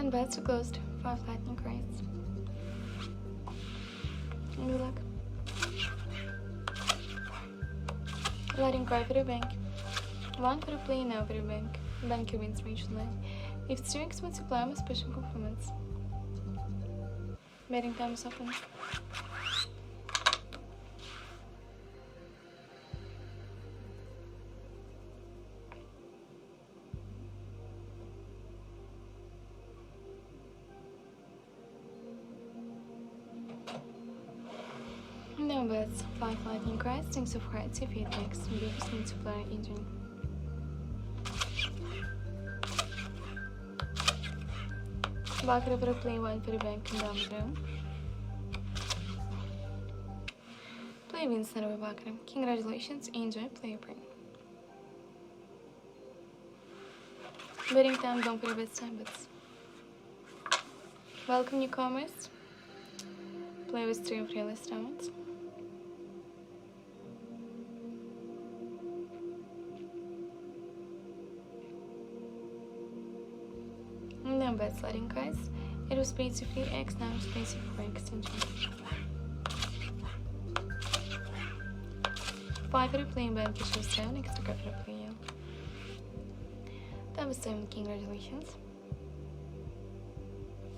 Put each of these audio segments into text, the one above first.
And bets are closed. 5 lightning crates. Good luck. Lightning cry for the bank. 1 for the play, now for the bank. Bank your wins reach the line. If 2x multiply with special compliments. Betting time is open. No bets. 5 lightning cries, 6 of hearts if it makes biggest multiplier engine. Baccarat for a play, 1 for the bank and down the room. Play wins not over Baccarat. Congratulations, enjoy, play your brain. Betting time, don't put your bets time bets. Welcome newcomers. Play with 3 of realist stones. No bad sliding guys. It was space 3x, now space 4 extension. 5 for the playing bank, which was 7, extra card for the play. That was 7, congratulations.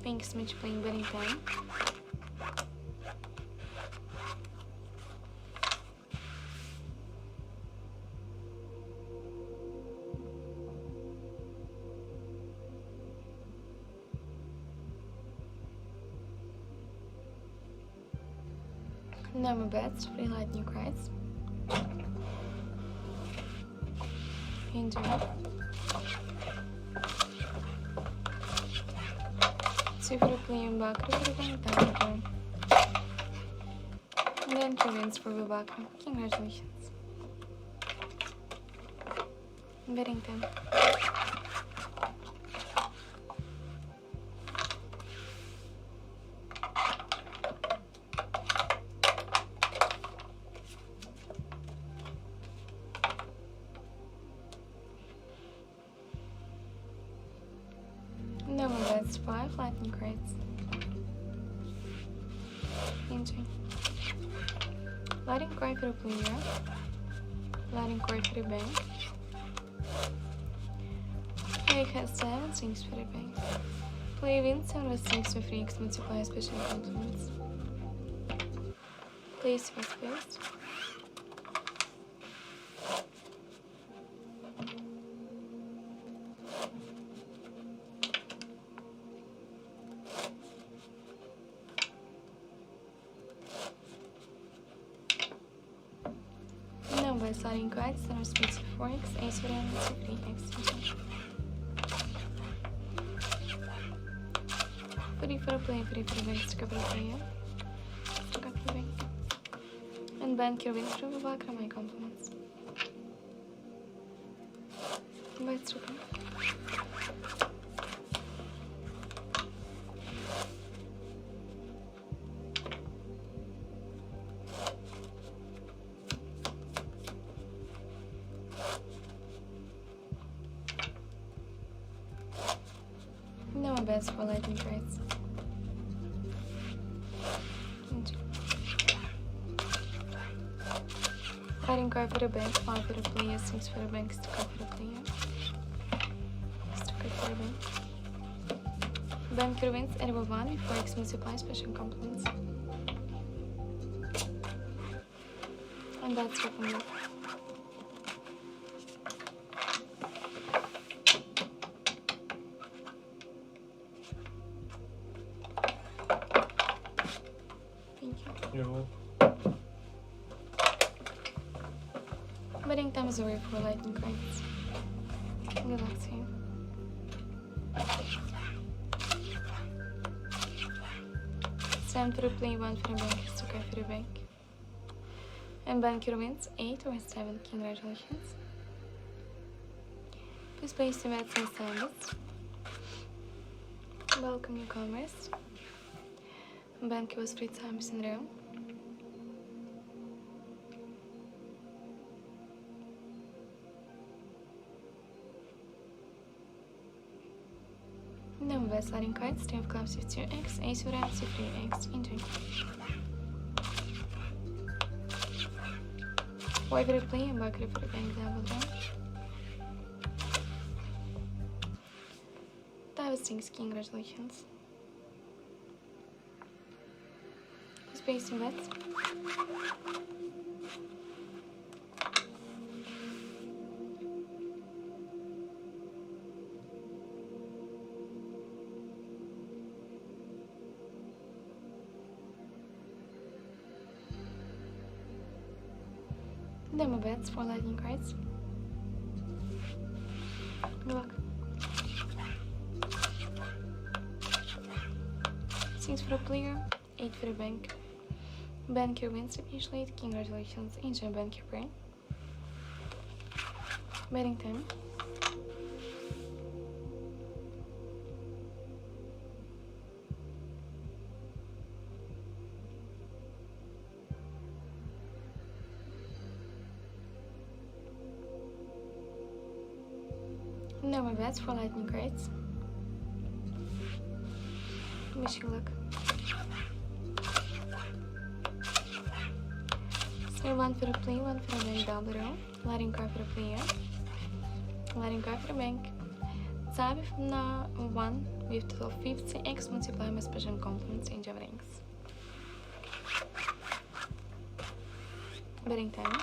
Thank you so much for playing betting time. Number bets, 3 lightning cries. Enjoy. 2 for the playing Baccarat for the bank down. And then 2 wins for the Baccarat. Congratulations. Betting time. Number bets, 5 lightning crates. Enjoy. Lightning cry for the player. Lightning cry for the bank. Play has 7, 6 for the bank. Play wins 7 with 6 with 3x multiply special compliments. Play space. By sliding cards, center space 4x, ace for them, 3x. 3 for a play, 3 for the bank, stick up for the player. Stick up for the bank. And bank your wins through the Baccarat, my compliments. By stripping. No bets for lightning trades. Lightning card for the bank, 5 for the player, 6 for the bank, stick up for the player. Stick up for the bank. Bank your wins, and 1 before X multiply special compliments. And that's what we do. Betting time is over for lightning cards. Good luck to you. Seven for the play, 1 for the bank, it's okay for the bank. And bank your wins, 8 or 7, congratulations. Please place your bets and standards. Welcome newcomers. Bank was 3 times in a row. No Number best sliding cards, 10 of clubs with 2x, ace of diamonds with 3x, enjoy. 4 for a play and baccarat for a bank double draw. That was 6, congratulations. Space in bets. Demo bets for lightning cards. Good luck. 6 for a player, 8 for a bank. Bank your wins to finish late. Congratulations. Enjoy bank your brain. Betting time. No more bets for lightning cards. Wish you luck. So 1 for a play, 1 for a bank double row. Lightning card for a player. Lightning card for a bank. Ставив на 1 with total 50 x multiply my special compliments in your rings. Betting time.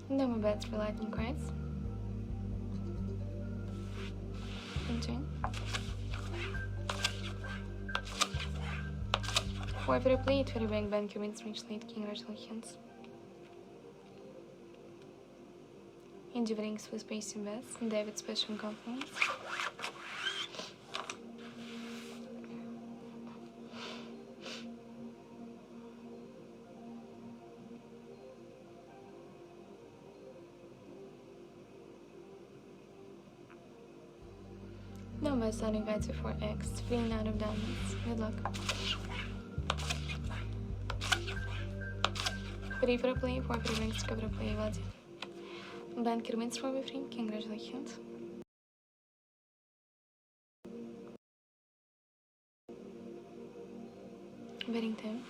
No more bets for lightning cards. Enjoy. 4 for a play, 8 for a bank your wins reach late. Congratulations. Enjoy rings with space in bets. David special compliments. No more starting guides before X. 3 out of diamonds. Good luck. 3 for a play, 4 for a bank, cover a play, Vladi. Banker wins for me free. Congratulations. Betting time.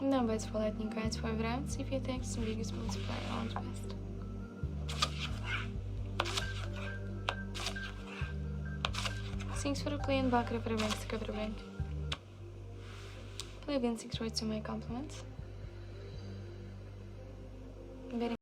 No bets for lightning cards 5 rounds. If you take some biggest multiplier, all the best. Six for a play and baccarat for a bank to cover a bank. Play win 6 roads to my compliments. Betting